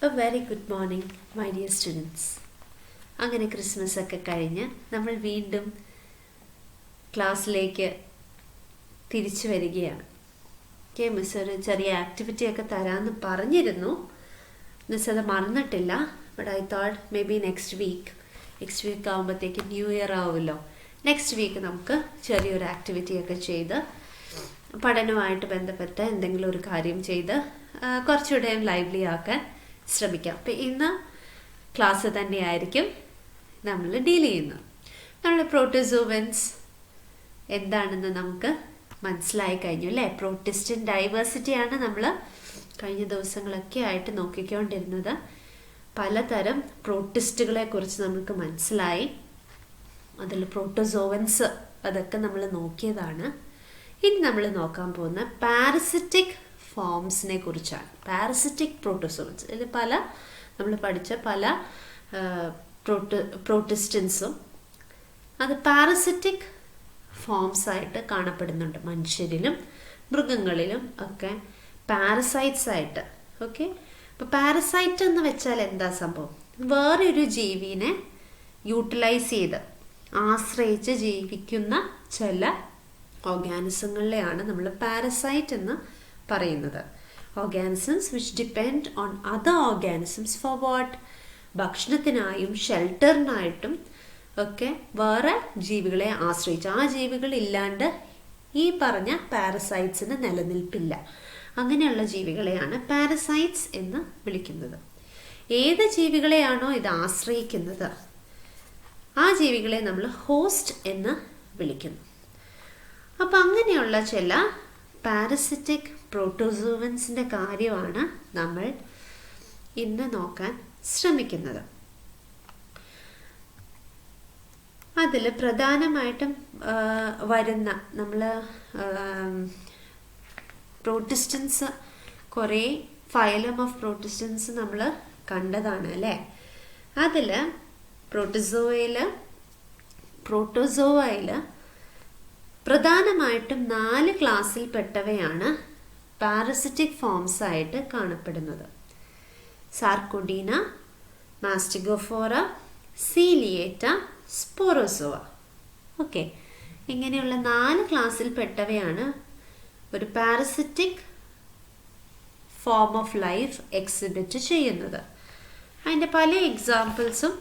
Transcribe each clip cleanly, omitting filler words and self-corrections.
A very good morning, my dear students. അങ്ങനെ Christmas ഒക്കെ കഴിഞ്ഞ് നമ്മൾ വീണ്ടും ക്ലാസ്സിലേക്ക് തിരിച്ചു വരികയാണ്. മിസ് ഒരു ചെറിയ ആക്ടിവിറ്റി ഒക്കെ തരാമെന്ന് പറഞ്ഞിരുന്നു. മിസ് അത് മറന്നിട്ടില്ല. But I thought maybe next week ആകുമ്പോഴത്തേക്ക് ന്യൂ ഇയർ ആവുമല്ലോ. നെക്സ്റ്റ് വീക്ക് നമുക്ക് ചെറിയൊരു ആക്ടിവിറ്റി ഒക്കെ ചെയ്ത് പഠനവുമായിട്ട് ബന്ധപ്പെട്ട എന്തെങ്കിലും ഒരു കാര്യം ചെയ്ത് കുറച്ചുകൂടെ ലൈവ്ലി ആക്കാൻ ശ്രമിക്കാം. അപ്പം ഇന്ന് ക്ലാസ് തന്നെയായിരിക്കും നമ്മൾ ഡീൽ ചെയ്യുന്നത്. നമ്മൾ പ്രോട്ടോസോവൻസ് എന്താണെന്ന് നമുക്ക് മനസ്സിലായി കഴിഞ്ഞു അല്ലേ? പ്രോട്ടിസ്റ്റൻ ഡൈവേഴ്സിറ്റിയാണ് നമ്മൾ കഴിഞ്ഞ ദിവസങ്ങളൊക്കെ ആയിട്ട് നോക്കിക്കൊണ്ടിരുന്നത്. പലതരം പ്രോട്ടിസ്റ്റുകളെ കുറിച്ച് നമുക്ക് മനസ്സിലായി. അതിൽ പ്രോട്ടോസോവൻസ് അതൊക്കെ നമ്മൾ നോക്കിയതാണ്. ഇനി നമ്മൾ നോക്കാൻ പോകുന്ന പാരസിറ്റിക് ഫോംസിനെ കുറിച്ചാണ്. പാരസിറ്റിക് പ്രോട്ടോസോവൻസ് ഇതിൽ നമ്മൾ പഠിച്ച പല പ്രോട്ടിസ്റ്റൻസും അത് പാരസിറ്റിക് ഫോംസ് ആയിട്ട് കാണപ്പെടുന്നുണ്ട്. മനുഷ്യരിലും മൃഗങ്ങളിലും ഒക്കെ പാരസൈറ്റ്സ് ആയിട്ട്. ഓക്കെ, അപ്പോൾ പാരസൈറ്റ് എന്ന് വെച്ചാൽ എന്താ സംഭവം? വേറൊരു ജീവിനെ യൂട്ടിലൈസ് ചെയ്ത് ആശ്രയിച്ച് ജീവിക്കുന്ന ചില ഓർഗാനിസങ്ങളിലെയാണ് നമ്മൾ പാരസൈറ്റ് എന്ന് പറയുന്നത്. Organisms which depend on other organisms for what? ഭക്ഷണത്തിനായും ഷെൽട്ടറിനായിട്ടും ഒക്കെ വേറെ ജീവികളെ ആശ്രയിച്ച്, ആ ജീവികൾ ഇല്ലാണ്ട് ഈ പറഞ്ഞ പാരസൈറ്റ്സിന് നിലനിൽപ്പില്ല. അങ്ങനെയുള്ള ജീവികളെയാണ് പാരസൈറ്റ്സ് എന്ന് വിളിക്കുന്നത്. ഏത് ജീവികളെയാണോ ഇത് ആശ്രയിക്കുന്നത് ആ ജീവികളെ നമ്മൾ ഹോസ്റ്റ് എന്ന് വിളിക്കുന്നു. അപ്പം അങ്ങനെയുള്ള ചില പാരസിറ്റിക് പ്രോട്ടോസോവൻസിൻ്റെ കാര്യമാണ് നമ്മൾ ഇന്ന് നോക്കാൻ ശ്രമിക്കുന്നത്. അതിൽ പ്രധാനമായിട്ടും വരുന്ന നമ്മൾ പ്രോട്ടിസ്റ്റൻസ് കുറേ ഫൈലം ഓഫ് പ്രോട്ടിസ്റ്റൻസ് നമ്മൾ കണ്ടതാണ് അല്ലേ? അതിൽ പ്രോട്ടോസോവയിൽ പ്രധാനമായിട്ടും 4 ക്ലാസ്സിൽ പെട്ടവയാണ് പാരസിറ്റിക് ഫോംസ് ആയിട്ട് കാണപ്പെടുന്നത്. സാർക്കോഡീന, മാസ്റ്റിഗോഫോറ, സീലിയേറ്റ, സ്പോറോസോവ. ഓക്കെ, ഇങ്ങനെയുള്ള 4 ക്ലാസ്സിൽ പെട്ടവയാണ് ഒരു parasitic form of life exhibit ചെയ്യുന്നത്. അതിൻ്റെ പല എക്സാമ്പിൾസും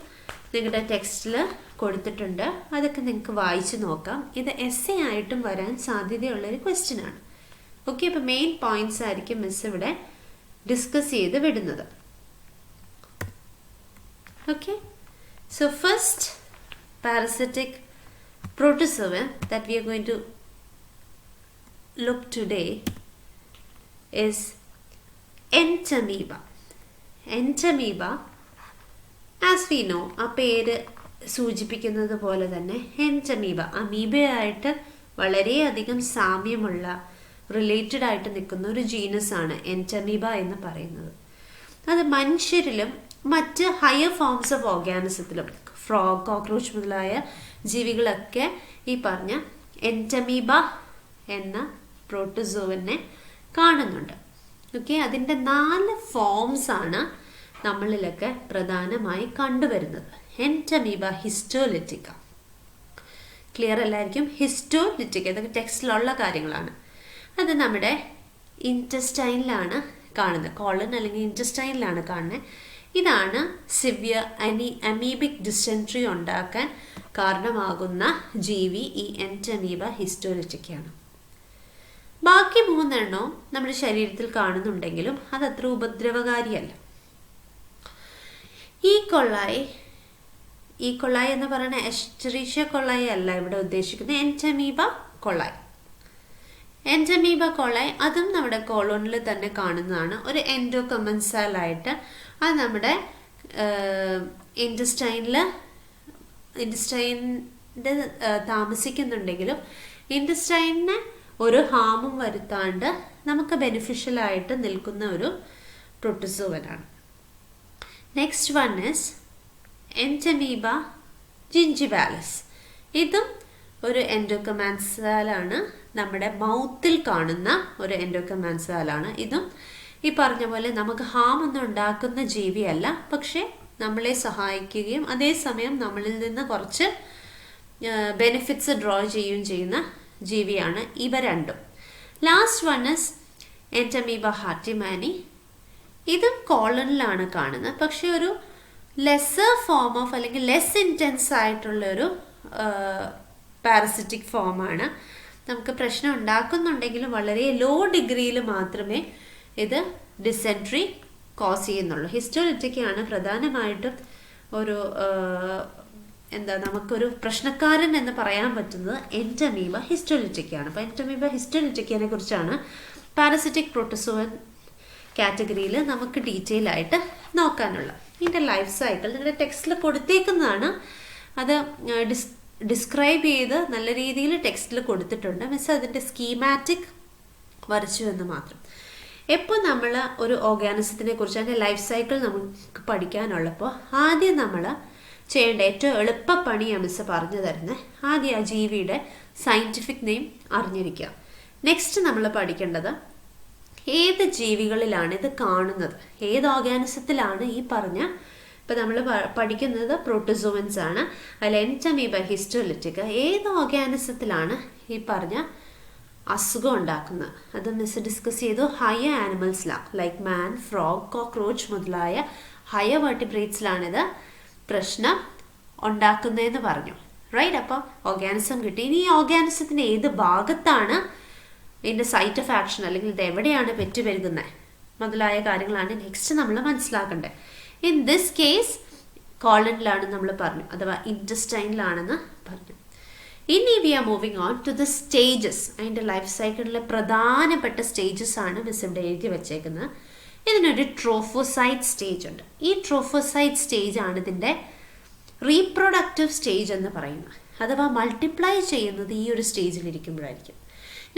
നിങ്ങളുടെ ടെക്സ്റ്റിൽ കൊടുത്തിട്ടുണ്ട്. അതൊക്കെ നിങ്ങൾക്ക് വായിച്ച് നോക്കാം. ഇത് എസ്സേ ആയിട്ടും വരാൻ സാധ്യതയുള്ളൊരു ക്വസ്റ്റ്യനാണ്. ഓക്കെ, അപ്പോൾ മെയിൻ പോയിന്റ്സ് ആയിരിക്കും മിസ് ഇവിടെ ഡിസ്കസ് ചെയ്ത് വിടുന്നത്. Okay, so first parasitic protozoan that we are going to look today is Entamoeba. Entamoeba, as we know, ആ പേര് സൂചിപ്പിക്കുന്നത് പോലെ തന്നെ എൻറ്റമീബ അമീബയായിട്ട് വളരെയധികം സാമ്യമുള്ള റിലേറ്റഡ് ആയിട്ട് നിൽക്കുന്ന ഒരു ജീനസ് ആണ് എൻറ്റമീബ എന്ന് പറയുന്നത്. അത് മനുഷ്യരിലും മറ്റ് ഹയർ ഫോംസ് ഓഫ് ഓർഗാനിസത്തിലും ഫ്രോഗ്, കോക്രോച്ച് മുതലായ ജീവികളൊക്കെ ഈ പറഞ്ഞ എൻറ്റമീബ എന്ന പ്രോട്ടോസോവനെ കാണുന്നുണ്ട്. ഓക്കെ, അതിൻ്റെ 4 ഫോംസ് ആണ് നമ്മളിലൊക്കെ പ്രധാനമായി കണ്ടുവരുന്നത്. Entamoeba ഹിസ്റ്റോലിറ്റിക്ക, clear അല്ലായിരിക്കും. ഹിസ്റ്റോലിറ്റിക്ക ഇതൊക്കെ ടെക്സ്റ്റിലുള്ള കാര്യങ്ങളാണ്. അത് നമ്മുടെ ഇൻറ്റസ്റ്റൈനിലാണ് കാണുന്നത്, കോളൻ അല്ലെങ്കിൽ ഇൻറ്റസ്റ്റൈനിലാണ് കാണുന്നത്. ഇതാണ് സിവിയർ അമീബിക് ഡിസെൻട്രി ഉണ്ടാക്കാൻ കാരണമാകുന്ന ജീവി ഈ എൻറ്റമീബ ഹിസ്റ്റോലിറ്റിക്കയാണ്. ബാക്കി 3 എണ്ണവും നമ്മുടെ ശരീരത്തിൽ കാണുന്നുണ്ടെങ്കിലും അതത്ര ഉപദ്രവകാരിയല്ല. ഈ കൊള്ളായി എന്ന് പറയുന്ന എസ്ചെറിഷ്യ കൊള്ളായി അല്ല ഇവിടെ ഉദ്ദേശിക്കുന്നത്. എൻറ്റമീബ കൊള്ളായി അതും നമ്മുടെ കോളോണിൽ തന്നെ കാണുന്നതാണ്. ഒരു എൻഡോകമൻസാലായിട്ട് അത് നമ്മുടെ ഇൻറ്റസ്റ്റൈനിൻ്റെ താമസിക്കുന്നുണ്ടെങ്കിലും ഇൻറ്റസ്റ്റൈനിന് ഒരു ഹാമും വരുത്താണ്ട് നമുക്ക് ബെനിഫിഷ്യലായിട്ട് നിൽക്കുന്ന ഒരു പ്രോട്ടോസോവനാണ്. Next one is Entamoeba gingivalis. ഇതും ഒരു എൻഡോകമാൻസാലാണ്, നമ്മുടെ മൗത്തിൽ കാണുന്ന ഒരു എൻഡോകമാൻസാലാണ്. ഇതും ഈ പറഞ്ഞ പോലെ നമുക്ക് ഹാം ഒന്നും ഉണ്ടാക്കുന്ന ജീവിയല്ല, പക്ഷേ നമ്മളെ സഹായിക്കുകയും അതേസമയം നമ്മളിൽ നിന്ന് കുറച്ച് ബെനിഫിറ്റ്സ് ഡ്രോ ചെയ്യുകയും ചെയ്യുന്ന ജീവിയാണ് ഇവ രണ്ടും. Last one is Entamoeba hartmanni. ഇതും കോളനിലാണ് കാണുന്നത്, പക്ഷെ ഒരു ലെസ്സർ ഫോം ഓഫ് അല്ലെങ്കിൽ ലെസ് ഇൻറ്റൻസ് ആയിട്ടുള്ളൊരു പാരസിറ്റിക് ഫോമാണ്. നമുക്ക് പ്രശ്നം ഉണ്ടാക്കുന്നുണ്ടെങ്കിലും വളരെ ലോ ഡിഗ്രിയിൽ മാത്രമേ ഇത് ഡിസെൻട്രി കോസ് ചെയ്യുന്നുള്ളൂ. ഹിസ്റ്റോലിറ്റിക്കാണ് പ്രധാനമായിട്ടും ഒരു നമുക്കൊരു പ്രശ്നക്കാരൻ എന്ന് പറയാൻ പറ്റുന്നത് എൻറ്റമീബ ഹിസ്റ്റോലിറ്റിക്കാണ്. അപ്പോൾ എൻറ്റമീബ ഹിസ്റ്റോലിറ്റിക്കിനെ കുറിച്ചാണ് പാരസിറ്റിക് പ്രോട്ടോസോവൻ കാറ്റഗറിയിൽ നമുക്ക് ഡീറ്റെയിൽ ആയിട്ട് നോക്കാനുള്ള. ഇതിൻ്റെ ലൈഫ് സൈക്കിൾ നിങ്ങളുടെ ടെക്സ്റ്റിൽ കൊടുത്തേക്കുന്നതാണ്. അത് ഡിസ്ക്രൈബ് ചെയ്ത് നല്ല രീതിയിൽ ടെക്സ്റ്റിൽ കൊടുത്തിട്ടുണ്ട്. മിസ് അതിൻ്റെ സ്കീമാറ്റിക് വരച്ചു എന്ന് മാത്രം. എപ്പോൾ നമ്മൾ ഒരു ഓർഗാനിസത്തിനെ കുറിച്ച് അതിൻ്റെ ലൈഫ് സൈക്കിൾ നമുക്ക് പഠിക്കാനുള്ളപ്പോൾ ആദ്യം നമ്മൾ ചെയ്യേണ്ട ഏറ്റവും എളുപ്പപ്പണിയാണ് മിസ് പറഞ്ഞു തരുന്നത്. ആദ്യം ആ ജീവിയുടെ സയൻറ്റിഫിക് നെയിം അറിഞ്ഞിരിക്കുക. നെക്സ്റ്റ് നമ്മൾ പഠിക്കേണ്ടത് ഏത് ജീവികളിലാണ് ഇത് കാണുന്നത്, ഏത് ഓർഗാനിസത്തിലാണ് ഈ പറഞ്ഞ, ഇപ്പം നമ്മൾ പഠിക്കുന്നത് പ്രോട്ടോസോവൻസ് ആണ്. അതിൽ എൻറ്റമീബ ഹിസ്റ്റോലിറ്റിക്ക ഏത് ഓർഗാനിസത്തിലാണ് ഈ പറഞ്ഞ അസുഖം ഉണ്ടാക്കുന്നത് അത് മിസ് ഡിസ്കസ് ചെയ്തു. ഹയർ ആനിമൽസിലാണ്, ലൈക്ക് മാൻ, ഫ്രോഗ്, കോക്രോച്ച് മുതലായ ഹയർ വെർട്ടിബ്രേറ്റ്സിലാണിത് പ്രശ്നം ഉണ്ടാക്കുന്നതെന്ന് പറഞ്ഞു. റൈറ്റ്? അപ്പോൾ ഓർഗാനിസം കിട്ടി. ഇനി ഈ ഓർഗാനിസത്തിൻ്റെ ഏത് ഭാഗത്താണ് ഇതിൻ്റെ സൈറ്റ് ഓഫ് ആക്ഷൻ അല്ലെങ്കിൽ ഇത് എവിടെയാണ് പെറ്റുപെരുകുന്നത് മുതലായ കാര്യങ്ങളാണ് നെക്സ്റ്റ് നമ്മൾ മനസ്സിലാക്കേണ്ടത്. ഇൻ ദിസ് കേസ് കോളനിലാണ് നമ്മൾ പറഞ്ഞു, അഥവാ ഇൻറ്റസ്റ്റൈനിലാണെന്ന് പറഞ്ഞു. ഇനി we are moving on to the stages. അതിൻ്റെ ലൈഫ് സൈക്കിളിലെ പ്രധാനപ്പെട്ട സ്റ്റേജസ് ആണ് മിസ് ഇവിടെ എഴുതി വച്ചേക്കുന്നത്. ഇതിനൊരു ട്രോഫോസൈറ്റ് സ്റ്റേജ് ഉണ്ട്. ഈ ട്രോഫോസൈറ്റ് സ്റ്റേജ് ആണ് ഇതിൻ്റെ റീപ്രൊഡക്റ്റീവ് സ്റ്റേജ് എന്ന് പറയുന്നത്, അഥവാ മൾട്ടിപ്ലൈ ചെയ്യുന്നത് ഈ ഒരു സ്റ്റേജിലിരിക്കുമ്പോഴായിരിക്കും.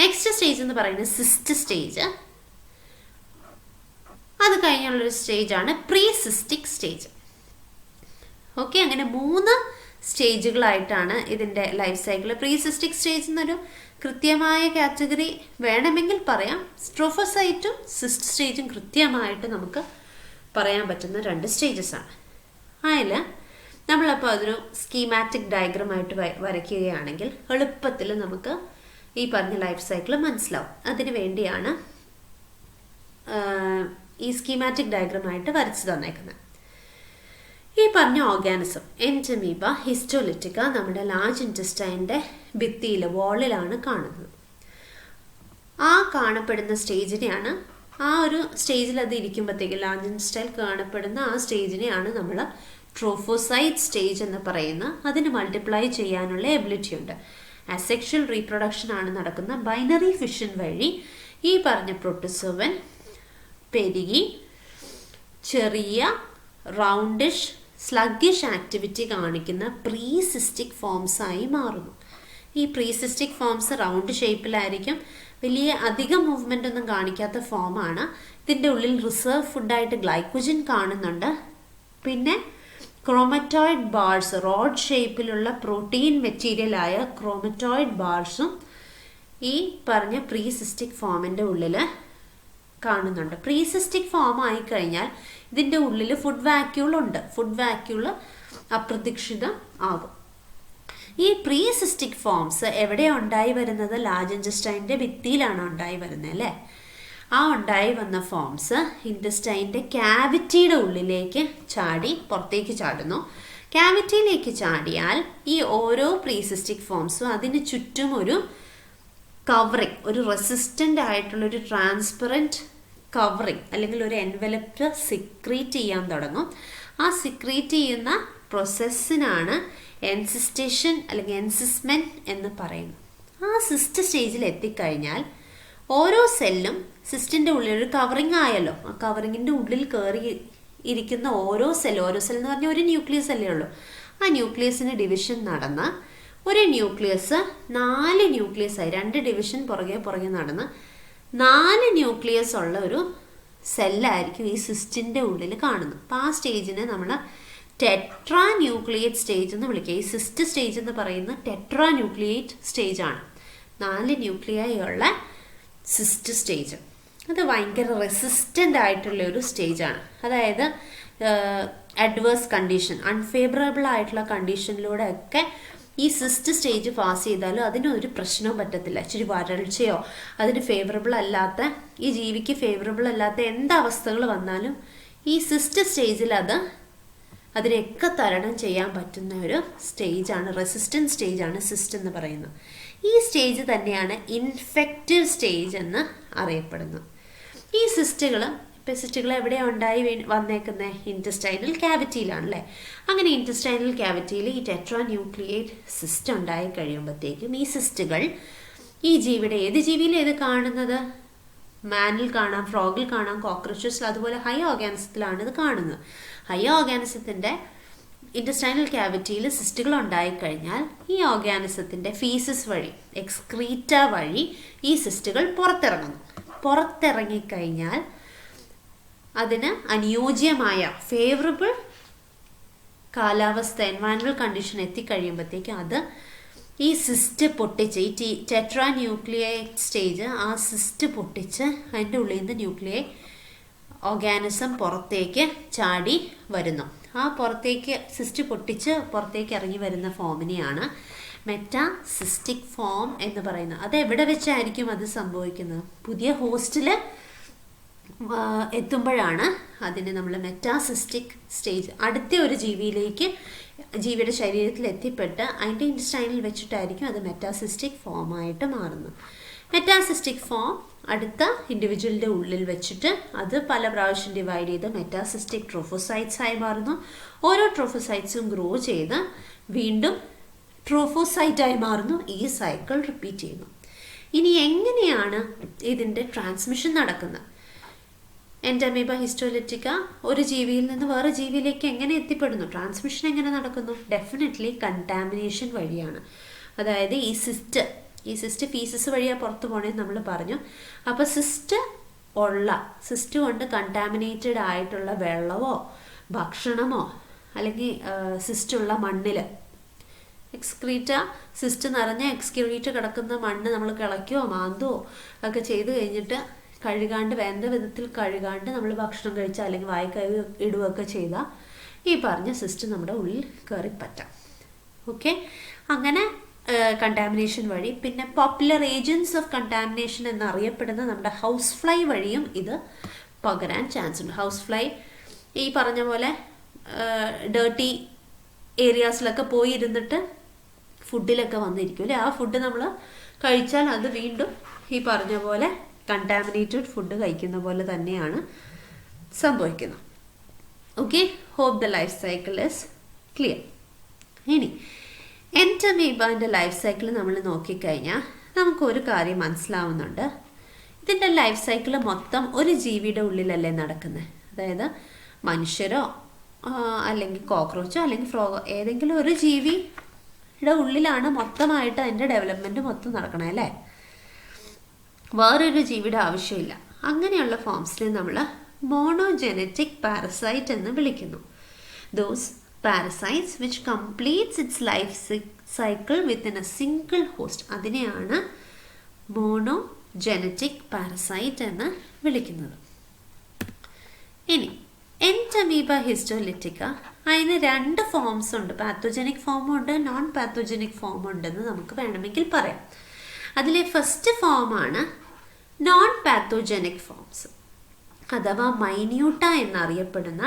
നെക്സ്റ്റ് സ്റ്റേജ് എന്ന് പറയുന്നത് സിസ്റ്റ് സ്റ്റേജ്. അത് കഴിഞ്ഞുള്ളൊരു സ്റ്റേജാണ് പ്രീ സിസ്റ്റിക് സ്റ്റേജ്. ഓക്കെ, അങ്ങനെ 3 സ്റ്റേജുകളായിട്ടാണ് ഇതിൻ്റെ life cycle. Pre cystic stage എന്നൊരു കൃത്യമായ കാറ്റഗറി വേണമെങ്കിൽ പറയാം. ട്രോഫോസൈറ്റും സിസ്റ്റ് സ്റ്റേജും കൃത്യമായിട്ട് നമുക്ക് പറയാൻ പറ്റുന്ന 2 സ്റ്റേജസ് ആണ്. അതിൽ നമ്മളപ്പോൾ അതൊരു സ്കീമാറ്റിക് ഡയഗ്രമായിട്ട് വരയ്ക്കുകയാണെങ്കിൽ എളുപ്പത്തിൽ നമുക്ക് ഈ പറഞ്ഞ ലൈഫ് സൈക്കിൾ മനസ്സിലാവും. അതിനു വേണ്ടിയാണ് ഈ സ്കീമാറ്റിക് ഡയഗ്രമായിട്ട് വരച്ചു തന്നേക്കുന്നത്. ഈ പറഞ്ഞ ഓർഗാനിസം എൻറ്റമീബ ഹിസ്റ്റോലിറ്റിക്ക നമ്മുടെ ലാർജ് ഇൻറ്റസ്റ്റൈൻ്റെ ഭിത്തിയിൽ വോളിലാണ് കാണുന്നത്. ആ കാണപ്പെടുന്ന സ്റ്റേജിനെയാണ്, ആ ഒരു സ്റ്റേജിൽ അത് ഇരിക്കുമ്പോഴത്തേക്ക് ലാർജ് ഇൻറ്റസ്റ്റൈൽ കാണപ്പെടുന്ന ആ സ്റ്റേജിനെയാണ് നമ്മൾ ട്രോഫോസൈറ്റ് സ്റ്റേജ് എന്ന് പറയുന്നത്. അതിന് മൾട്ടിപ്ലൈ ചെയ്യാനുള്ള എബിലിറ്റി ഉണ്ട്. അസെക്ഷൽ റീപ്രൊഡക്ഷൻ ആണ് നടക്കുന്ന. ബൈനറി ഫിഷൻ വഴി ഈ പറഞ്ഞ പ്രോട്ടോസോവൻ പെരുകി ചെറിയ റൗണ്ടിഷ് സ്ലഗിഷ് ആക്ടിവിറ്റി കാണിക്കുന്ന പ്രീസിസ്റ്റിക് ഫോംസ് ആയി മാറുന്നു. ഈ പ്രീസിസ്റ്റിക് ഫോംസ് റൗണ്ട് ഷേപ്പിലായിരിക്കും, വലിയ അധികം മൂവ്മെൻ്റ് ഒന്നും കാണിക്കാത്ത ഫോമാണ്. ഇതിൻ്റെ ഉള്ളിൽ റിസർവ് ഫുഡായിട്ട് ഗ്ലൈക്കോജൻ കാണുന്നുണ്ട്. പിന്നെ ക്രോമറ്റോയിഡ് ബാർസ്, റോഡ് ഷേപ്പിലുള്ള പ്രോട്ടീൻ മെറ്റീരിയലായ ക്രോമറ്റോയിഡ് ബാർസും ഈ പറഞ്ഞ പ്രീസിസ്റ്റിക് ഫോമിൻ്റെ ഉള്ളിൽ കാണുന്നുണ്ട്. പ്രീസിസ്റ്റിക് ഫോം ആയിക്കഴിഞ്ഞാൽ ഇതിൻ്റെ ഉള്ളിൽ ഫുഡ് വാക്യൂളുണ്ട്. ഫുഡ് വാക്യൂള് അപ്രതീക്ഷിതം ആകും. ഈ പ്രീസിസ്റ്റിക് ഫോംസ് എവിടെയാണ് ഉണ്ടായി വരുന്നത്? ലാർജ് ഇൻറ്റസ്റ്റൈൻ്റെ ഭിത്തിയിലാണ് ഉണ്ടായി വരുന്നത് അല്ലേ? ആ ഉണ്ടായി വന്ന ഫോംസ് ഇൻറ്റസ്റ്റൈൻ്റെ ക്യാവിറ്റിയുടെ ഉള്ളിലേക്ക് ചാടി പുറത്തേക്ക് ചാടുന്നു. ക്യാവിറ്റിയിലേക്ക് ചാടിയാൽ ഈ ഓരോ പ്രീസിസ്റ്റിക് ഫോംസും അതിന് ചുറ്റും ഒരു കവറിങ്, ഒരു റെസിസ്റ്റൻ്റ് ആയിട്ടുള്ളൊരു ട്രാൻസ്പെറൻറ്റ് കവറിങ് അല്ലെങ്കിൽ ഒരു എൻവലപ്പ് സിക്രീറ്റ് ചെയ്യാൻ തുടങ്ങും. ആ സിക്രീറ്റ് ചെയ്യുന്ന പ്രോസസ്സിനാണ് എൻസിസ്റ്റേഷൻ അല്ലെങ്കിൽ എൻസിസ്മെൻറ്റ് എന്ന് പറയുന്നത്. ആ സിസ്റ്റ് സ്റ്റേജിൽ എത്തിക്കഴിഞ്ഞാൽ ഓരോ സെല്ലും സിസ്റ്റിൻ്റെ ഉള്ളിൽ ഒരു കവറിങ് ആയല്ലോ, ആ കവറിങ്ങിൻ്റെ ഉള്ളിൽ കയറി ഇരിക്കുന്ന ഓരോ സെൽ എന്ന് പറഞ്ഞാൽ ഒരു ന്യൂക്ലിയസ് അല്ലേ ഉള്ളൂ. ആ ന്യൂക്ലിയസിന് ഡിവിഷൻ നടന്ന് ഒരു ന്യൂക്ലിയസ് 4 ന്യൂക്ലിയസായി, 2 ഡിവിഷൻ പുറകെ നടന്ന് 4 ന്യൂക്ലിയസ് ഉള്ള ഒരു സെല്ലായിരിക്കും ഈ സിസ്റ്റിൻ്റെ ഉള്ളിൽ കാണുന്നത്. അപ്പോൾ ആ സ്റ്റേജിനെ നമ്മൾ ടെട്രാ ന്യൂക്ലിയേറ്റ് സ്റ്റേജ് എന്ന് വിളിക്കുക. ഈ സിസ്റ്റ് സ്റ്റേജ് എന്ന് പറയുന്നത് ടെട്രാ ന്യൂക്ലിയേറ്റ് സ്റ്റേജാണ്. 4 ന്യൂക്ലിയായി ഉള്ള സിസ്റ്റ് സ്റ്റേജ്. അത് ഭയങ്കര റെസിസ്റ്റൻ്റ് ആയിട്ടുള്ള ഒരു സ്റ്റേജാണ്. അതായത് അഡ്വേഴ്സ് കണ്ടീഷൻ, അൺഫേവറബിൾ ആയിട്ടുള്ള കണ്ടീഷനിലൂടെ ഒക്കെ ഈ സിസ്റ്റ് സ്റ്റേജ് പാസ് ചെയ്താലും അതിനൊരു പ്രശ്നവും പറ്റത്തില്ല. ഇച്ചിരി വരൾച്ചയോ അതിന് ഫേവറബിൾ അല്ലാത്ത, ഈ ജീവിക്ക് ഫേവറബിൾ അല്ലാത്ത എന്തവസ്ഥകൾ വന്നാലും ഈ സിസ്റ്റ് സ്റ്റേജിൽ അതിനെയൊക്കെ തരണം ചെയ്യാൻ പറ്റുന്ന ഒരു സ്റ്റേജാണ്, റെസിസ്റ്റൻറ്റ് സ്റ്റേജാണ് സിസ്റ്റ് എന്ന് പറയുന്നത്. ഈ സ്റ്റേജ് തന്നെയാണ് ഇൻഫെക്റ്റീവ് സ്റ്റേജ് എന്ന് അറിയപ്പെടുന്നത്. ഈ സിസ്റ്റുകൾ എവിടെയാണ് ഉണ്ടായി വന്നേക്കുന്നത്? ഇൻറ്റസ്റ്റൈനൽ ക്യാവിറ്റിയിലാണല്ലേ. അങ്ങനെ ഇൻറ്റസ്റ്റൈനൽ ക്യാവിറ്റിയിൽ ഈ ടെട്രാ ന്യൂക്ലിയേറ്റ് സിസ്റ്റ് ഉണ്ടായി കഴിയുമ്പോഴത്തേക്കും ഈ സിസ്റ്റുകൾ ഈ ജീവിയുടെ ഏത് ജീവിയിൽ ഏത് കാണുന്നത്? മാനിൽ കാണാം, ഫ്രോഗിൽ കാണാം, കോക്രോച്ചസിൽ, അതുപോലെ ഹൈ ഓർഗാനിസത്തിലാണ് ഇത് കാണുന്നത്. ഹൈ ഓർഗാനിസത്തിൻ്റെ ഇൻറ്റസ്റ്റൈനൽ ക്യാവിറ്റിയിൽ സിസ്റ്റുകൾ ഉണ്ടായിക്കഴിഞ്ഞാൽ ഈ ഓർഗാനിസത്തിൻ്റെ ഫീസസ് വഴി, എക്സ്ക്രീറ്റ വഴി ഈ സിസ്റ്റുകൾ പുറത്തിറങ്ങിക്കഴിഞ്ഞാൽ അതിന് അനുയോജ്യമായ ഫേവറബിൾ കാലാവസ്ഥ, എൻവയറൺമെൻറ്റൽ കണ്ടീഷൻ എത്തിക്കഴിയുമ്പോഴത്തേക്കും അത് ഈ സിസ്റ്റ് പൊട്ടിച്ച്, ഈ ടെട്രാ ന്യൂക്ലിയേറ്റ് സ്റ്റേജ്, ആ സിസ്റ്റ് പൊട്ടിച്ച് അതിൻ്റെ ഉള്ളിൽ നിന്ന് ന്യൂക്ലിയേ ഓർഗാനിസം പുറത്തേക്ക് ചാടി വരുന്നു. ആ പുറത്തേക്ക് സിസ്റ്റ് പൊട്ടിച്ച് പുറത്തേക്ക് ഇറങ്ങി വരുന്ന ഫോമിനെയാണ് മെറ്റാസിസ്റ്റിക് ഫോം എന്ന് പറയുന്നത്. അത് എവിടെ വെച്ചായിരിക്കും അത് സംഭവിക്കുന്നത്? പുതിയ ഹോസ്റ്റിൽ എത്തുമ്പോഴാണ് അതിന് നമ്മൾ മെറ്റാസിസ്റ്റിക് സ്റ്റേജ്, അടുത്ത ഒരു ജീവിയുടെ ശരീരത്തിൽ എത്തിപ്പെട്ട് അതിൻ്റെ ഇൻസ്റ്റൈനിൽ വെച്ചിട്ടായിരിക്കും അത് മെറ്റാസിസ്റ്റിക് ഫോമായിട്ട് മാറുന്നത്. മെറ്റാസിസ്റ്റിക് ഫോം അടുത്ത ഇൻഡിവിജ്വലിൻ്റെ ഉള്ളിൽ വെച്ചിട്ട് അത് പല പ്രാവശ്യം ഡിവൈഡ് ചെയ്ത് മെറ്റാസിസ്റ്റിക് ട്രോഫോസൈറ്റ്സ് ആയി മാറുന്നു. ഓരോ ട്രോഫോസൈറ്റ്സും ഗ്രോ ചെയ്ത് വീണ്ടും ട്രോഫോസൈറ്റായി മാറുന്നു. ഈ സൈക്കിൾ റിപ്പീറ്റ് ചെയ്യുന്നു. ഇനി എങ്ങനെയാണ് ഇതിൻ്റെ ട്രാൻസ്മിഷൻ നടക്കുന്നത്? എൻഡമീബ ഹിസ്റ്റോലിറ്റിക്ക ഒരു ജീവിയിൽ നിന്ന് വേറെ ജീവിയിലേക്ക് എങ്ങനെ എത്തിപ്പെടുന്നു? ട്രാൻസ്മിഷൻ എങ്ങനെ നടക്കുന്നു? ഡെഫിനറ്റ്ലി കണ്ടാമിനേഷൻ വഴിയാണ്. അതായത് ഈ സിസ്റ്റ് ഫീസസ് വഴിയാണ് പുറത്തു പോകണമെന്ന് നമ്മൾ പറഞ്ഞു. അപ്പോൾ സിസ്റ്റ് കൊണ്ട് കണ്ടാമിനേറ്റഡ് ആയിട്ടുള്ള വെള്ളമോ ഭക്ഷണമോ അല്ലെങ്കിൽ സിസ്റ്റുള്ള മണ്ണിൽ സിസ്റ്റ് നിറഞ്ഞ എക്സ്ക്രീറ്റ് കിടക്കുന്ന മണ്ണ് നമ്മൾ കിളയ്ക്കുകയോ മാന്തുകയോ ഒക്കെ ചെയ്ത് കഴിഞ്ഞിട്ട് കഴുകാണ്ട്, വേണ്ട വിധത്തിൽ കഴുകാണ്ട് നമ്മൾ ഭക്ഷണം കഴിച്ചാൽ അല്ലെങ്കിൽ വായിക്കഴുകി ഇടുകയൊക്കെ ചെയ്താൽ ഈ പറഞ്ഞ സിസ്റ്റ് നമ്മുടെ ഉള്ളിൽ കയറിപ്പറ്റാം. ഓക്കെ, അങ്ങനെ കണ്ടാമിനേഷൻ വഴി. പിന്നെ പോപ്പുലർ ഏജൻസ് ഓഫ് കണ്ടാമിനേഷൻ എന്നറിയപ്പെടുന്ന നമ്മുടെ ഹൗസ് ഫ്ലൈ വഴിയും ഇത് പകരാൻ ചാൻസ് ഉണ്ട്. ഹൗസ് ഫ്ലൈ ഈ പറഞ്ഞ പോലെ ഡേർട്ടി ഏരിയാസിലൊക്കെ പോയി ഇരുന്നിട്ട് ഫുഡിലൊക്കെ വന്നിരിക്കും അല്ലേ. ആ ഫുഡ് നമ്മൾ കഴിച്ചാൽ അത് വീണ്ടും ഈ പറഞ്ഞ പോലെ കണ്ടാമിനേറ്റഡ് ഫുഡ് കഴിക്കുന്ന പോലെ തന്നെയാണ് സംഭവിക്കുന്നത്. Okay, hope the life cycle is clear. ഇനി എൻഡമീബാൻ്റെ ലൈഫ് സൈക്കിൾ നമ്മൾ നോക്കിക്കഴിഞ്ഞാൽ നമുക്കൊരു കാര്യം മനസ്സിലാവുന്നുണ്ട്. ഇതിൻ്റെ ലൈഫ് സൈക്കിൾ മൊത്തം ഒരു ജീവിയുടെ ഉള്ളിലല്ലേ നടക്കുന്നത്. അതായത് മനുഷ്യരോ അല്ലെങ്കിൽ കോക്രോച്ചോ അല്ലെങ്കിൽ ഫ്രോഗോ ഏതെങ്കിലും ഒരു ജീവിയുടെ ഉള്ളിലാണ് മൊത്തമായിട്ട് അതിൻ്റെ ഡെവലപ്മെൻറ്റ് മൊത്തം നടക്കണേ അല്ലേ. വേറൊരു ജീവിയുടെ ആവശ്യമില്ല. അങ്ങനെയുള്ള ഫോംസിനെ നമ്മൾ മോണോജെനറ്റിക് പാരസൈറ്റ് എന്ന് വിളിക്കുന്നു. Those parasites which completes it's life cycle within A single host, അതിനെയാണ് മോണോജെനറ്റിക് പാരസൈറ്റ് എന്ന് വിളിക്കുന്നത്. ഇനി എൻഡമീബ ഹിസ്റ്റോലിറ്റിക്ക, അതിന് 2 ഫോംസ് ഉണ്ട്. പാത്തോജനിക് ഫോമുണ്ട്, നോൺ പാത്തോജനിക് ഫോമുണ്ടെന്ന് നമുക്ക് വേണമെങ്കിൽ പറയാം. അതിലെ ഫസ്റ്റ് ഫോമാണ് നോൺ പാത്തോജനിക് ഫോംസ്, അഥവാ മൈന്യൂട്ട എന്നറിയപ്പെടുന്ന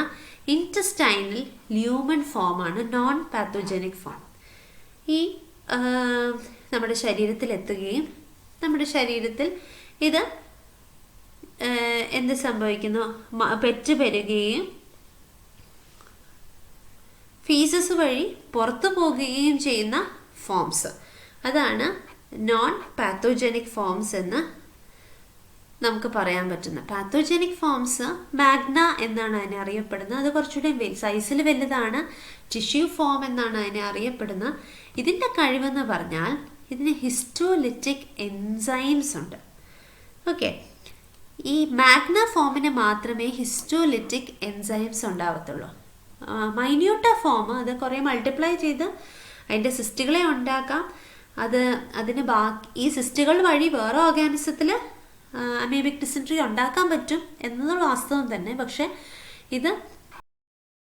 ഇൻറ്റസ്റ്റൈനൽ ല്യൂമൻ ഫോമാണ് നോൺ പാത്തോജനിക് ഫോം. ഈ നമ്മുടെ ശരീരത്തിൽ എത്തുകയും നമ്മുടെ ശരീരത്തിൽ ഇത് എന്ത് സംഭവിക്കുന്നു, പെറ്റുപെരുകയും ഫീസസ് വഴി പുറത്തു പോകുകയും ചെയ്യുന്ന ഫോംസ്, അതാണ് നോൺ പാത്തോജനിക് ഫോംസ് എന്ന് നമുക്ക് പറയാൻ പറ്റുന്നത്. പാത്തോജനിക് ഫോംസ് മാഗ്ന എന്നാണ് അതിനെ അറിയപ്പെടുന്നത്. അത് കുറച്ചുകൂടി സൈസിൽ വലുതാണ്. ടിഷ്യൂ ഫോം എന്നാണ് അതിനെ അറിയപ്പെടുന്നത്. ഇതിൻ്റെ കഴിവെന്ന് പറഞ്ഞാൽ ഇതിന് ഹിസ്റ്റോലിറ്റിക് എൻസൈംസ് ഉണ്ട്. ഓക്കെ, ഈ മാഗ്ന ഫോമിന് മാത്രമേ ഹിസ്റ്റോലിറ്റിക് എൻസൈംസ് ഉണ്ടാവത്തുള്ളൂ. മൈന്യൂട്ട ഫോം അത് കുറേ മൾട്ടിപ്ലൈ ചെയ്ത് അതിൻ്റെ സിസ്റ്റുകളെ ഉണ്ടാക്കാം. അതിന് ഈ സിസ്റ്റുകൾ വഴി വേറെ ഓർഗാനിസത്തിൽ അമീബിക് ഡിസെൻട്രി ഉണ്ടാക്കാൻ പറ്റും എന്നത് വാസ്തവം തന്നെ. പക്ഷേ ഇത്